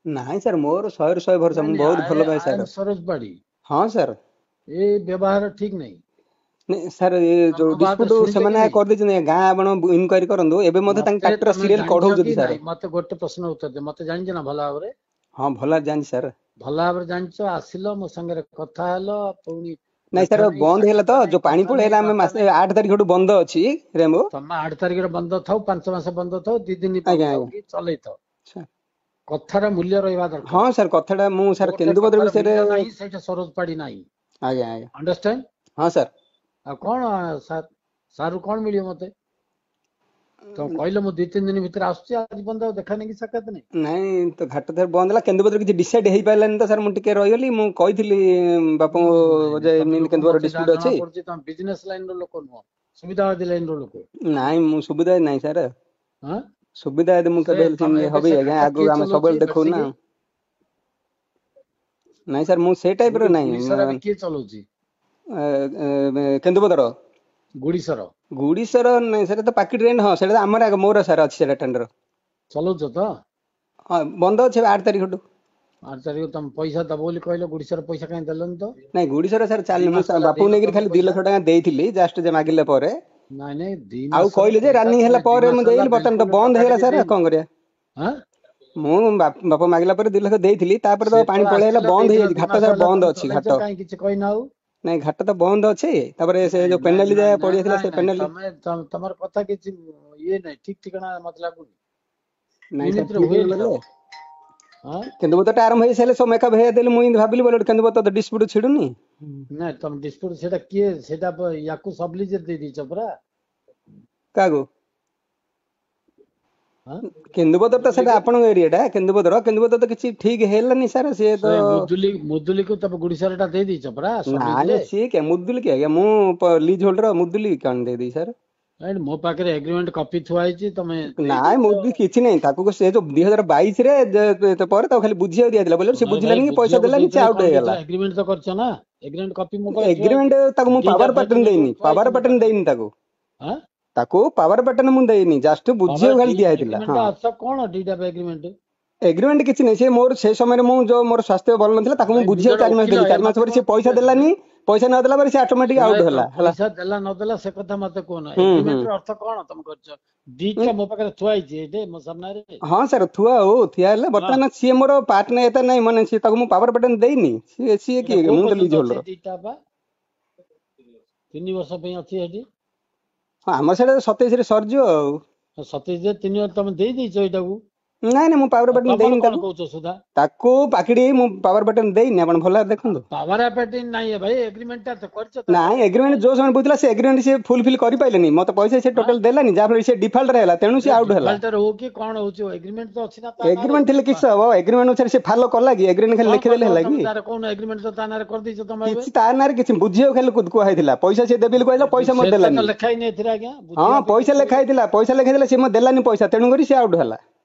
ନାଇଁ ସାର୍ ମୋର 100 ରୁ 100 ଭରସା, ନାଇଁ ମୁଁ ନାଇଁ, ବହୁତ ଭଲ ପାଏ I sir. M Saroj Padhi. ହଁ ସାର୍। ଏ ବ୍ୟବହାର ଠିକ ନାହିଁ। ସାର୍ ଏ ତମେ ଯୋଉ ମୋ ବାତରେ ଡିସ୍ପ୍ୟୁଟ ଶୁଣିଛ କି ସେମାନେ ନାଇଁ? କରିଦେଇଛନ୍ତି ଗାଁ, ଆପଣ ଇନକ୍ୱାରି କରନ୍ତୁ, ଏବେ ମଧ୍ୟ ତାଙ୍କ ମତେ ଟ୍ରାକ୍ଟର ତମେ ସିରିଏଲ ଜାଣିଛ କି କଢଉଛନ୍ତି ସାର୍। ନାଇଁ, ମତେ ଗୋଟେ ପ୍ରଶ୍ନ ଉତ୍ତର ଦିଅ। ମତେ ଜାଣିଛ ନା ଭଲ ଭାବରେ? ହଁ ଭଲ ଜାଣିଛି ସାର୍। ଭଲ ଭାବରେ ଜାଣିଛ, ଆସିଲ ମୋ ସାଙ୍ଗରେ କଥା ହେଲ, ପୁଣି ନାଇଁ ସାର୍ ଦେଖା ନାହିଁ ବନ୍ଦ ହେଇଗଲା ତ, ସାକ୍ଷାତ ନାହିଁ ଯୋଉ ପାଣି କଥା ନାହିଁ ପଳେଇଲା, ଆମେ ବାର୍ତ୍ତା ମାସେ ନାହିଁ। 8 ତାରିଖ ବନ୍ଦ ଅଛି ରେମ୍ବୋ। ତମେ 8 ତାରିଖରେ ବନ୍ଦ ଥାଉ, 5 ମାସ ବନ୍ଦ ଥାଉ, 2 ଦିନ ଆଜ୍ଞା ବନ୍ଦ ଥାଉ, ଆଜ୍ଞା କି ଚଲେଇଥାଉ, ସାର୍। କଥାର ମୂଲ୍ୟ ରହିବା ହଁ ଦରକାର। ସାର୍ କଥାଟା ମୁଁ ସାର୍ ଯୋଉଟା କେନ୍ଦୁପତ୍ର କଥାର ବିଷୟରେ। ମୂଲ୍ୟ ନାହିଁ ସେଇଟା ସରୋଜ ପାଢୀ ନାହିଁ। ଆଜ୍ଞା ଆଜ୍ଞା। ଅଣ୍ଡରଷ୍ଟାଣ୍ଡ? ହଁ ସାର୍। ଆଉ କଣ ସାର୍, ସାରୁ କଣ ମିଳିବ ମତେ? ତମେ କହିଲେ ମୁଁ 2-3 ଦିନ ଭିତରେ ଆସୁଛି, ଆଜି ପର୍ଯ୍ୟନ୍ତ ଆଉ ଦେଖା ନାହିଁ କି ସାକ୍ଷାତ ନାହିଁ। ନାଇଁ ତ ଘାଟ ଥରେ ବନ୍ଦ ହେଲା, କେନ୍ଦୁପତ୍ର କିଛି ଡିସାଇଡ୍ ହେଇପାରିଲାନି ତ ସାର୍, ମୁଁ ଟିକେ ରହିଗଲି। ମୁଁ କହିଥିଲି ନାଇଁ ବାପାଙ୍କୁ ନାଇଁ, ଯେ ତମେ ଏମିତି ଲୋକ କେନ୍ଦୁପତ୍ର ମତେ ଯାହା ଡିସ୍ପ୍ୟୁଟ୍ ଜଣା ଅଛି। ପଡୁଛି ତମେ ବିଜନେସ ଲାଇନ ର ଲୋକ ନୁହଁ, ସୁବିଧାବାଦୀ ଲାଇନ ର ଲୋକ। ନାଇଁ ମୁଁ ସୁବିଧା ନାହିଁ ସାର୍। ହଁ ସୁବିଧା ଯଦି ମୁଁ ସେ କେବେ ତମେ ଏବେ ହବି ସେ ଆଜ୍ଞା, ଘାଟ କିଏ ଆଗକୁ ଆମେ ଚଲଉଛି ସବୁବେଳେ ଦେଖଉ ନା। ବେସିକି? ନାଇଁ ସାର୍ ମୁଁ ସେଇ ଟାଇପ୍ ର ଗୁଡିସର ନାହିଁ। ବି କିଏ ଚଲଉଛି? କେନ୍ଦୁପତ୍ର ଗୁଡିସର ଗୁଡିସର ନାଇଁ, ସେଟା ତ ପାକିଟ ରେଣ୍ଟ। ହଁ ସେଟା ତ ଆମର ମୋର ସାର୍ ଅଛି ସେଟା ଟେଣ୍ଡର। ଚଲଉଛ ତ? ହଁ ବନ୍ଦ ଅଛି 8 ତାରିଖଠୁ। 8 ତାରିଖ ତମେ ପଇସା ଦବ ବୋଲି କହିଲ, ଗୁଡିସର ପଇସା କାହିଁ ଦେଲନି ତ? ନାଇଁ ଗୁଡିସର ସାର୍ ଦି ଚାଲିନି। ମୁଁ ମାସ ହେଲା ବାପୁକୁ ଦେଇନ ନେଇକିରି ତମେ ଖାଲି ପଇସା। 2 ଲକ୍ଷ ଟଙ୍କା ଦେଇଥିଲି ଜଷ୍ଟ ଯେ ମାଗିଲା ପରେ। ନାଇଁ ନାଇଁ, ଆଉ 2 ମାସର କହିଲେ ଯେ ପଇସା ରାନିଂ ହେଲା ତମେ ଦି ପରେ ମୁଁ ମାସ ହେଲା ଦେଇଲି, ବର୍ତ୍ତମାନ ତ ବିଲକୁଲ ବନ୍ଦ ଟଙ୍କା ହେଇଗଲା ଟିକେ ସାର୍, ଆଉ ଦେଇନ। କଣ କରିବା। ହଁ ମୁଁ ବାପା ମାଗିଲା ପରେ 2 ଲକ୍ଷ ଦେଇଥିଲି, ତାପରେ ତ ପାଣି ସେତେବେଳେ ପଳେଇଲା, ଆସିଥିଲା ବନ୍ଦ ଦେଇଥିଲ, ହେଇଯାଇଛି ଦି ଘାଟ ମାସ ସାର୍, ହେଲା ତମେ ବନ୍ଦ ଅଛି ଚଲେଇଛ ଘାଟ। କାହିଁ କିଛି କହିନ ଆଉ? ନାଇଁ ଘାଟ ତ ବନ୍ଦ ଅଛି, ତାପରେ ସେ ନାଇଁ ଯୋଉ ନାଇଁ ପେନାଲ୍ଟି ନାଇଁ ଯାହା ନାଇଁ ପଡିଯାଇଥିଲା ନାଇଁ ସେ ନାଇଁ, ପେନାଲ୍ଟି। ତମର କଥା କିଛି ଇଏ ନାହିଁ, ଠିକ ଠିକଣା ମତେ ଲାଗୁନି। ନାଇଁ ସାର୍ ଏମିତିରେ ଠିକ ହୁଏନି ବୋଲେ ତ। ହଁ କେନ୍ଦୁପତ୍ର ଆରମ୍ଭ ହେଇସାରିଲେ ସବୁ ମେକଅପ୍ ହେଇଯାଇଥିଲେ, ମୁଁ ଏମିତି ଭାବିଲି ବୋଲେ କେନ୍ଦୁପତ୍ର ଡିସ୍ପ୍ୟୁଟ୍ ଛିଡୁନି। ନାଇଁ ତମେ ଡିସ୍ପ୍ୟୁଟ ସେଟା କିଏ, ସେଟା ୟାକୁ ସବଲିଜରେ ଦେଇ ଦେଇଛ ପରା। କାହାକୁ? ହଁ କେନ୍ଦୁପତ୍ର ତ ସେଟା ମୁଦୁଲିକୁ। ଆପଣଙ୍କ ଏରିଆଟା, କେନ୍ଦୁପତ୍ର ତ କିଛି ଠିକ ହେଲାନି ସାର୍। ସିଏ ତ ସେ ମୁଦୁଲିକୁ ତମେ ଗୁଡିସର ଟା ଦେଇ ଦେଇଛ ପରା ନାଇଁ ସବଲିଜରେ। ସିଏ କିଏ ମୁଦୁଲି କିଏ ଆଜ୍ଞା, ମୁଁ ଲିଜ୍ ହୋଲ୍ଡର, ମୁଦୁଲି କଣ ଦେଇଦେବି ସାର୍। ମୋ ପାଖରେ ଏଗ୍ରିମେଣ୍ଟ କପି ଥୁଆ ହେଇଛି, ତମେ ଦେଇ ନାଇଁ ଦେଇଛ। ମୁଦି କିଛି ନାହିଁ ତାକୁ। ସେ ଯୋଉ 2022 ରେ ପରେ ତାକୁ ଖାଲି ବୁଝିବାକୁ ଦିଆଯାଇଥିଲା, ବୋଲେ ସେ ଆରେ ଭାଇ, ବୁଝିଲାନି କି ପଇସା ବୁଝିବାକୁ ଦେଲାନି, ସେ ଦେଇଥିଲେ ଆଉଟ୍ କଣ ହେଇଗଲା। ଦେଇଥିଲା? ଏଗ୍ରିମେଣ୍ଟ ତ କରିଛ ନା। ଏଗ୍ରିମେଣ୍ଟ କପି ମୋ ପାଖରେ ଥୁଆ ହେଇଛି। ଏଗ୍ରିମେଣ୍ଟ ତାକୁ ମୁଁ ଦିଟା ପାୱାର ପାଟର୍ନ ଫେଟେନେ ଦେଇନି, ଥୁଆ ହେଇଛି ପାୱାର ମୋ ପାଟର୍ନ ପାଖରେ। ଦେଇନି ତାକୁ। ହଁ ତାକୁ ପାୱାର ପାଟର୍ନ ମୁଁ ଦେଇନି, ଜଷ୍ଟ ବୁଝିବାକୁ ଖାଲି ଦିଆଯାଇଥିଲା। ଏଗ୍ରିମେଣ୍ଟ ହଁ ଅର୍ଥ କଣ? ଦିଟା ଏଗ୍ରିମେଣ୍ଟ। ଏଗ୍ରିମେଣ୍ଟ କିଛି ନାହିଁ। ସେ ମୋର ସେ ସମୟରେ ମୁଁ ଯୋଉ ମୋର ସ୍ୱାସ୍ଥ୍ୟ ଭଲ ନଥିଲା, ତାକୁ ମୁଁ ଭାଇ ମୁଁ ବୁଝିବାକୁ ଜଣେ 4 ମାସ ଓକିଲ, ଦେଲି। ଏ 4 ମାସ ମତେ ପରେ କଣ ସେ ପଇସା ବୁଝଉଛନ୍ତି? ଦେଲାନି। ପଇସା ନ ଦେଲା ପରେ ସେ ଅଟୋମେଟିକ ଶୁଣ, ଆଉଟ୍ ହେଲା ହେଲା। ପଇସା ଦେଲା ନଦେଲା ସେ କଥା ମତେ କୁହନା। ହୁଁ ହୁଁ। ଏଗ୍ରିମେଣ୍ଟ ର ଅର୍ଥ କଣ ତମେ କରିଛ? ଦିଟା ମୋ ପାଖରେ ଥୁଆ ହେଇଛି ଏଇଠି ମୋ ସାମ୍ନାରେ। ହଁ ସାର୍ ଥୁଆ ହଉ, ଠିଆ ହେଲେ ହଁ, ବର୍ତ୍ତମାନ ସିଏ ମୋର ପାର୍ଟନର ଏତେ ନାହିଁ, ମାନେ ସିଏ ତାକୁ ମୁଁ ପାୱାର ବଟନ ଦେଇନି। ସିଏ ଏଇଟା କିଏ? କୋଉ ମୁଁ ତ ପର୍ଯ୍ୟନ୍ତ ଲିଜ୍ ଅଛି? ହୋଲ୍ଡର। ଦିଟା ବା 3 ବର୍ଷ ପାଇଁ ଅଛି ଏଠି। ହଁ ଆମର ସେଇଟା 27 ରେ ସରିଯିବ ଆଉ। 27 3 ବର୍ଷ ତମେ ଦେଇ ଦେଇଛ ଏଇଟାକୁ। ନାଇଁ ନାଇଁ ମୁଁ ପାୱାର ଆଉ ବଟନ ତମର ଦେଇନି କଣ ତାକୁ। କହୁଛ ସୁଧା? ତାକୁ ପାକିଡି ମୁଁ ପାୱାର ବଟନ ଦେଇନି, ଆପଣ ଭଲ ଭାବରେ ଦେଖନ୍ତୁ। ପାୱାର ଆପେଟିନ୍ ନାହିଁ ଭାଇ, ଏଗ୍ରିମେଣ୍ଟ ଟା କରିଛ ତା ନାଇଁ ସାଙ୍ଗରେ ତମେ। ଏଗ୍ରିମେଣ୍ଟ ଯୋଉ ସମୟ ବୁଝିଲା, ସେ ଏଗ୍ରିମେଣ୍ଟ ସେ ଫୁଲଫିଲ୍ କରିପାରିଲେନି, ମତେ ପଇସା ସେ ହଁ, ଟୋଟାଲ ଦେଲାନି, ଯାହାଫଳରେ ସେ ଡିଫଲ୍ଟର ହେଲା, ତେଣୁ ସେ ଆରେ ଆଉଟ୍ ହେଲା। ଡିଫାଲ୍ଟର ହଉ କି କଣ ହଉଛି, ଏଗ୍ରିମେଣ୍ଟ ତ ଅଛି ନା ତା ନାଁରେ। ଏଗ୍ରିମେଣ୍ଟ ଥିଲେ କିଛି ହବ? ଏଗ୍ରିମେଣ୍ଟ ଅନୁସାରେ ସେ ଫଲୋ କଲା କି? ଏଗ୍ରିମେଣ୍ଟ ଖାଲି କଣ ଲେଖିଦେଲେ କରିଦବ ହେଲା ତମେ କି? ତାର? କହୁନ, ଏଗ୍ରିମେଣ୍ଟ ତ ତା ନାଁରେ କରିଦେଇଛ ତମେ ଏବେ। କିଛି ତା ନାଁରେ କିଛି ବୁଝିବାକୁ ଖାଲି କୁହା ହେଇଥିଲା। ପଇସା ସେ ଦେବି ବୋଲି କହିଲା, ପଇସା ମତେ ସେଟା ତ ଦେଲାନି। ଲେଖା ହେଇନି ଏଥିରେ ଆଜ୍ଞା, ହଁ ବୁଝିବା ପାଇଁ ପଇସା କହୁଛ ଲେଖା ବୋଲି। ହେଇଥିଲା, ପଇସା ଲେଖା ହେଇଥିଲା, ସେ ମତେ ଦେଲାନି ପଇସା, ତେଣୁକରି ସେ ଆଉଟ୍ ହେଲା।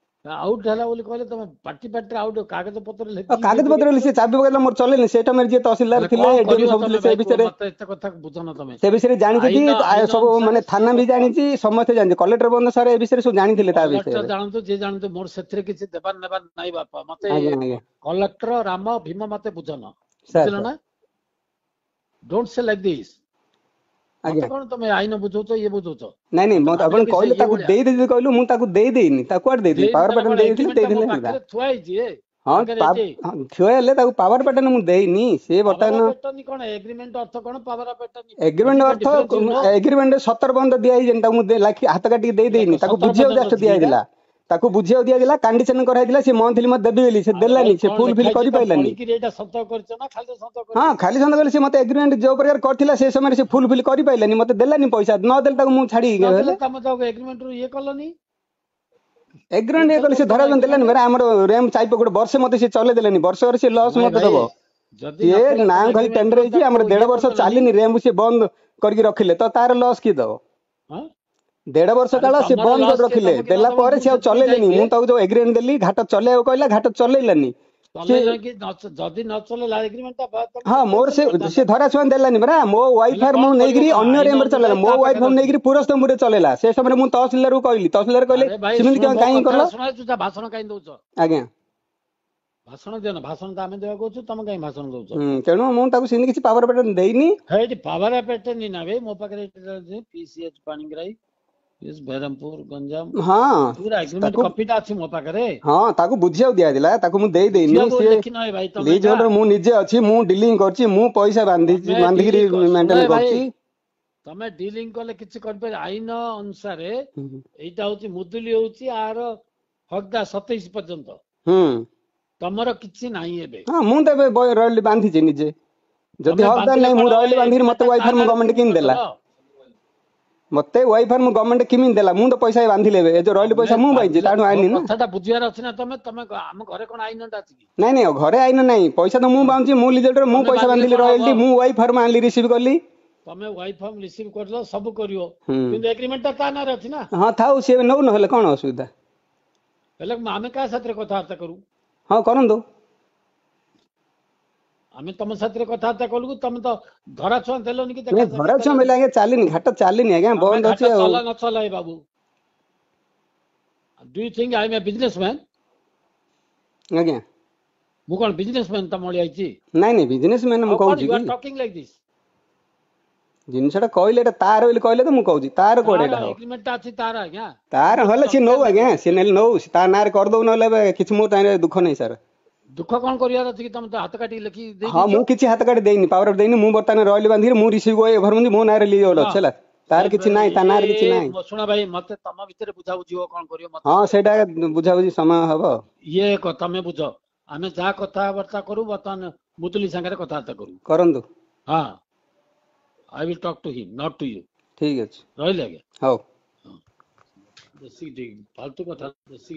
ଆଉଟ୍ ହେଲା ବୋଲି କହିଲେ ତମେ ପାଟିରେ ଆଉଟ୍ କାଗଜ ପତ୍ର ଆଉ ଲେଖିକି କାଗଜ ଦେଇଛ ପତ୍ର ସେ କେତେବେଳେ? ଚାବି ପକେଇଲା, ମୋର ଚଲେଇନି। ସେ ସମୟରେ ଯିଏ ତହସିଲଦାର ହେଲେ ଥିଲେ, କଣ ଏଡିଏମ୍ କରିବ ସବୁ ଥିଲେ, ତମେ ସେ ଭାଇ କୁହ ବିଷୟରେ ମତେ? ଏତେ କଥା ବୁଝୁନ ତମେ। ସେ ବିଷୟରେ ଜାଣିଛନ୍ତି। ଆଇନ ସବୁ ଅନୁସାରେ ମାନେ ସିଏ ଥାନା ବି କଥା। ଜାଣିଛି, ସମସ୍ତେ ଜାଣିଛି, କଲେକ୍ଟର ବନ୍ଧ ସାର୍ ଏ ବିଷୟରେ ସବୁ ଜାଣିଥିଲେ ତା କଲେକ୍ଟର ବିଷୟରେ। ଜାଣନ୍ତୁ, ଯିଏ ଜାଣନ୍ତୁ, ମୋର ସେଥିରେ କିଛି ଦେବାର ନେବାର ନାହିଁ ବାପା। ମତେ ଆଜ୍ଞା ଆଜ୍ଞା କଲେକ୍ଟର ରାମ ଭୀମ ମତେ ବୁଝନ, ସାର୍ ବୁଝିଲ ସାର୍ ନା? ଡୋଣ୍ଟ ସେ ଲାଇକ୍ ଦିସ୍। ଆଜ୍ଞା। ମତେ କଣ ତମେ ଆଇନ ବୁଝଉଛ, ଇଏ ବୁଝଉଛ? ନାଇଁ ନାଇଁ ମତେ ମତେ ଆପଣ ଭାବିଲ କି ସେ କହିଲେ ଇଏ ତାକୁ ଭଳିଆ ଦେଇଦେବି କହିଲୁ, ମୁଁ ତାକୁ ଦେଇନି। ତାକୁ କୁଆଡେ ଦେଇଥିଲି? ଦେଇନି ପାୱାର ତାହେଲେ ବଟନ କଣ? ଦେଇଥିଲି, ଏଗ୍ରିମେଣ୍ଟ ଟା ମୋ ଦେଇଥିଲେ ହେଲା। ପାଖରେ ଥୁଆ ହେଇଛି ହଁ ପାଖରେ ଏଠି। ଥୁଆ ହେଲେ ତାକୁ ପାୱାର ବଟନ ମୁଁ ଦେଇନି। ସେ ପାୱାର ବର୍ତ୍ତମାନ ଅଫ ଆଟର୍ଣ୍ଣି କଣ? ଏଗ୍ରିମେଣ୍ଟ ଅର୍ଥ କଣ? Power of attorney. ଏଗ୍ରିମେଣ୍ଟ ଅର୍ଥ, ଏଗ୍ରିମେଣ୍ଟ 17 ପର୍ଯ୍ୟନ୍ତ ଦିଆହେଇଛି, ତାକୁ ମୁଁ ହାତ କାଟିକି ଦେଇନି, ତାକୁ 17 ବୁଝିବାକୁ ପର୍ଯ୍ୟନ୍ତ ଜଷ୍ଟ ଅଛି ଦିଟା। ଦିଆଯାଇଥିଲା। ତାକୁ ବୁଝିବାକୁ ଦିଆଯାଇଥିଲା, କଣ୍ଡିସନ କରାଯାଇଥିଲା, ସେ ମନ୍ଥଲି ମତେ ଦେବି ବୋଲି, ସେ ଆରେ ଭାଇ, ଦେଲାନି, ସେ କଣ ଫୁଲ ଲେଖା ଫିଲ୍ ହେଇଛି ତମେ କରିପାରିଲାନି। ପଢିକିରି ଏଇଟା ସତ କରିଛ ନା ଖାଲି ସତ ହଁ କରିଦେଇଛ? ଖାଲି ସନ୍ଦେହ କଲେ, ସେ ମତେ ଏଗ୍ରିମେଣ୍ଟ ଯୋଉ ପ୍ରକାର କରିଥିଲା, ସେ ସମୟରେ ସେ ଫୁଲ ଫିଲ୍ କରିପାରିଲାନି, ମତେ ଦେଲାନି ପଇସା। ନଦେଲେ ତାକୁ ମୁଁ ଛାଡିକି ନଦେଲେ ହେଲେ ତମେ ତାକୁ ଏଗ୍ରିମେଣ୍ଟ ରୁ ଇଏ କଲନି। ଏଗ୍ରିମେଣ୍ଟ ଇଏ କ୍ୟାନସଲ କଲେ, ସେ ଧରା କରିଦଉନ ଦେଲାନି ଏଗ୍ରିମେଣ୍ଟ। ପରା। ଆମର ରେମ୍ ଚାଇପ ଗୋଟେ ବର୍ଷେ ମତେ ସେ ଚଲେଇ ଦେଲେନି, ବର୍ଷରେ ସେ ଲସ୍ ନାଇଁ ମତେ ଭାଇ, ଦବ। ଯଦି ନ ସିଏ କଲ ନା ତମେ ଖାଲି ଏଗ୍ରିମେଣ୍ଟ ଟେଣ୍ଡର ରୁ ହେଇଛି, ତାକୁ ଆମର ଇଏ 1.5 ବର୍ଷ କରିଦେଲନି। ଚାଲିନି, ରେମ୍ ସିଏ ବନ୍ଦ କରିକି ରଖିଲେ, ତ ତାର ଲସ୍ କିଏ ଦବ? ହଁ, 1.5 ବର୍ଷ ଆରେ କାଳ ସେ ତମର ବନ୍ଦ ଲସ୍ କରି କିଏ ରଖିଲେ, ଦବ କି ନ ଦେଲା ଦବ ପରେ ମୁଁ ସେ ଆଉ ସେଥିପାଇଁ ଦାୟୀ ଚଲେଇଲେନି। କିଏ? ମୁଁ ତାକୁ ଯୋଉ ଏଗ୍ରିମେଣ୍ଟ ଦେଲି, ଘାଟ ଚଲେଇବାକୁ କହିଲା, ଘାଟ ଚଲେଇଲାନି। ସିଏ ଚଲେଇଲା କି ଯଦି ନ ଚଲେଇଲା ଏଗ୍ରିମେଣ୍ଟ ଟା ତମେ ହଁ ମୋର କ୍ୟାନସଲ ସେ କରିଥାନ୍ତ। ଧରା ଛୁଆଁ ଦେଲାନି ପରା। ମୋ ହେଲେ ୱାଇଫ କଣ ମୁଁ କରିବ ନେଇକିରି କଣ? ଅନ୍ୟ ଆଇନ ରେମରେ ଚଲେଇଲା, ଅନୁଯାୟୀ ମୋ ତା ୱାଇଫ ପାଖରେ ମୁଁ ଅଛି। ନେଇକିରି ପୁରସ୍ତମପୁରରେ ଚଲେଇଲା। ସେ ସମୟରେ ମୁଁ ତହସିଲଦାରକୁ କହିଲି, ତହସିଲଦାର କହିଲେ ଆରେ ଭାଇ ସେମିତି ଶୁଣ, ମୋ କାହିଁକି କଥାଟା କଲ? ଶୁଣା, ତୁ ଯା ଭାଷଣ କାହିଁ ଦଉଛ? ଆଜ୍ଞା ଭାଷଣ ଦିଅ ନା, ଭାଷଣ ତ ଆମେ ଦେବାକୁ କହୁଛୁ, ତମେ କାହିଁ ଭାଷଣ ଦଉଛ? ତେଣୁ ମୁଁ ତାକୁ ସେମିତି କିଛି ପାୱାର ପେଟର୍ନ ଦେଇନି। ଏଇଠି ପାୱାର ପେଟେନି ନା ଭାଇ, ମୋ ପାଖରେ PCH ପାଣିଗ୍ରାହୀ, ବ୍ରହ୍ମପୁର, ଗଞ୍ଜାମ, ହଁ ପୁରା ଏଗ୍ରିମେଣ୍ଟ ତାକୁ କପିଟା ଅଛି ମୋ ପାଖରେ। ହଁ ତାକୁ ବୁଝିବାକୁ ଦିଆଯାଇଥିଲା, ତାକୁ ମୁଁ ଦେଇନି। ବୁଝିବାକୁ ସିଏ ଦେଖିନ ଭାଇ ତମେ ଲିଜ୍ ଏକା। ହୋଲ୍ଡର ମୁଁ ନିଜେ ଅଛି, ମୁଁ ଡିଲିଂ କରୁଛି, ମୁଁ ପଇସା ବାନ୍ଧିକିରି ଶୁଣ ମେଣ୍ଟେନ ଭାଇ, କରୁଛି। ତମେ ଡିଲିଂ କଲେ କିଛି କରିପାରିବ, ଆଇନ ଅନୁସାରେ ଏଇଟା ହଉଛି ମୁଦୁଲି ହଉଛି ଆର ହକଦାର 27 ପର୍ଯ୍ୟନ୍ତ। ତମର କିଛି ନାହିଁ ଏବେ। ହଁ ମୁଁ ତ ଏବେ ରୟାଲି ବାନ୍ଧିଛି ନିଜେ। ଯଦି ତମେ ହକଦାର ବାନ୍ଧିଲେ ନାହିଁ, ମୁଁ କଣ ରୟାଲି ବାନ୍ଧିକିରି ମତେ ୱାଇ ତା ଫାର୍ମ ନାଁରେ ଗଭର୍ଣ୍ଣମେଣ୍ଟ ପ୍ରୁଭ୍ କିଣି ଦେଲା। କରିଦେଲ। ମତେ ୱାଇ ଫାର୍ମ ଗଭର୍ଣ୍ଣମେଣ୍ଟ କେମିତି ଦେଲା? ମୁଁ ତ ପଇସା ବାନ୍ଧିଲେ ଏବେ, ଏ ଯୋଉ ରୟାଲି ପଇସା ମୁଁ ପାଇଛି, ତାଠୁ ମୋ ଆଣିନି ନା। କଥାଟା ବୁଝିବାର ଅଛି ନା ତମେ। ଆମ ଘରେ କଣ ଆଇନଟା ଅଛି କି? ନାଇଁ ନାଇଁ, ଘରେ ଆଇନ ନାହିଁ, ପଇସା ତ ମୁଁ ବାନ୍ଧୁଛି, ମୁଁ ଲିଜ୍ ହୋଲ୍ଡର, ମୁଁ ତମେ ପଇସା ବାନ୍ଧିଲେ ବାନ୍ଧିଲି କଣ ହବ? ରୟାଲିଟି, ମୁଁ ୱାଇ ଫାର୍ମ ଆଣିଲି, ରିସିଭ୍ କଲି। ତମେ ୱାଇ ଫାର୍ମ ରିସିଭ୍ କରିଲ, ସବୁ କରିବ, କିନ୍ତୁ ଏଗ୍ରିମେଣ୍ଟଟା ତା ନାଁରେ ଅଛି ନା। ହଁ ଥାଉ, ସିଏ ନଉ ନହେଲେ କଣ ଅସୁବିଧା? ହେଲେ ଆମେ କାହା ସାଥିରେ କଥାବାର୍ତ୍ତା କରୁ? ହଁ କରନ୍ତୁ। ଆମେ ତମ ସାଥିରେ କଥାବାର୍ତ୍ତା କଲୁ, ତମେ ତ ଧରାଛୁଆଁ ଦେଲନି କି ନାଇଁ ଦେଖା ଧରା ସାକ୍ଷାତ ଛୁଆ ଦେଲନି। ମିଳିଲା ଆଜ୍ଞା, ଚାଲିନି, ଘାଟ ଚାଲିନି ଆଜ୍ଞା, ତମେ ବନ୍ଦ ଘାଟ ଅଛି ଆଉ। ଚଲା ନ ଚଲା ଏ ବାବୁ। Do you think I am a businessman? ଆଜ୍ଞା ମୁଁ କଣ ବିଜନେସମ୍ୟାନ ତମ ଭଳି ଆଇଛି? ନାଇଁ ନାଇଁ, ବିଜନେସ ମ୍ୟାନ ମୁଁ ଆଉ କଣ କହୁଛି ୟୁ କି ଆର୍ ଟକିଂ ଲାଇକ୍ ଦିସ୍? ଜିନିଷଟା କହିଲେ ଏଟା ତାର ବୋଲି କହିଲେ ତ ମୁଁ କହୁଛି, ତାର କୁଆଡେ ତାର ଏଟା ହବ? ଏଗ୍ରିମେଣ୍ଟଟା ଅଛି ତାର ଆଜ୍ଞା। ତାର ତମେ ହେଲେ ସିଏ ତଥ୍ୟ ନଉ ଆଜ୍ଞା, ସିଏ ମିଛ। ନେଲେ ନଉ, ତା ନାଁରେ କରିଦଉ, ନହେଲେ ଏବେ କିଛି ମୋ ତାରେ ଦୁଃଖ ନାହିଁ ସାର୍। ଦୁଃଖ କଣ କରିବାର ଅଛି କି? ତମେ ତ ହାତ କାଟିକି ଲେଖି ଦେଇ ହଁ ଦେଇଛ। ମୁଁ କିଛି ହାତ କାଟି ଦେଇନି, ପାୱାର ଦେଇନି, ମୁଁ ବର୍ତ୍ତମାନ ରୟାଲି ବାନ୍ଧିକି ମୁଁ ରିସିଭ୍ ଭରୁଛି, ମୋ ନାଁରେ ଲିଜ୍ ହୋଲ୍ଡର ଶୁଣ ଅଛି ହେଲା। ସେ ତାର କିଛି ନାହିଁ, ତା ନାଁରେ କିଛି ନାହିଁ। ଶୁଣ ଭାଇ, ମତେ ତମ ଭିତରେ ବୁଝାବୁଝି ହବ, କଣ କରିବ ମତେ ହଁ ବୁଝେଇବ। ସେଇଟା ବୁଝାବୁଝି ସମୟ ହବ। ଇଏ ତମେ ବୁଝ, ଆମେ ଯାହା କଥାବାର୍ତ୍ତା କରୁ, ବର୍ତ୍ତମାନ ମୁଦୁଲି ସାଙ୍ଗରେ କଥାବାର୍ତ୍ତା କରୁ। କରନ୍ତୁ। ହଁ, I will talk to him, not to you. ଠିକ ଅଛି, ରହିଲେ ଆଜ୍ଞା। ହଉ। ବେଶୀ ଫାଲତୁ କଥା, ବେଶୀ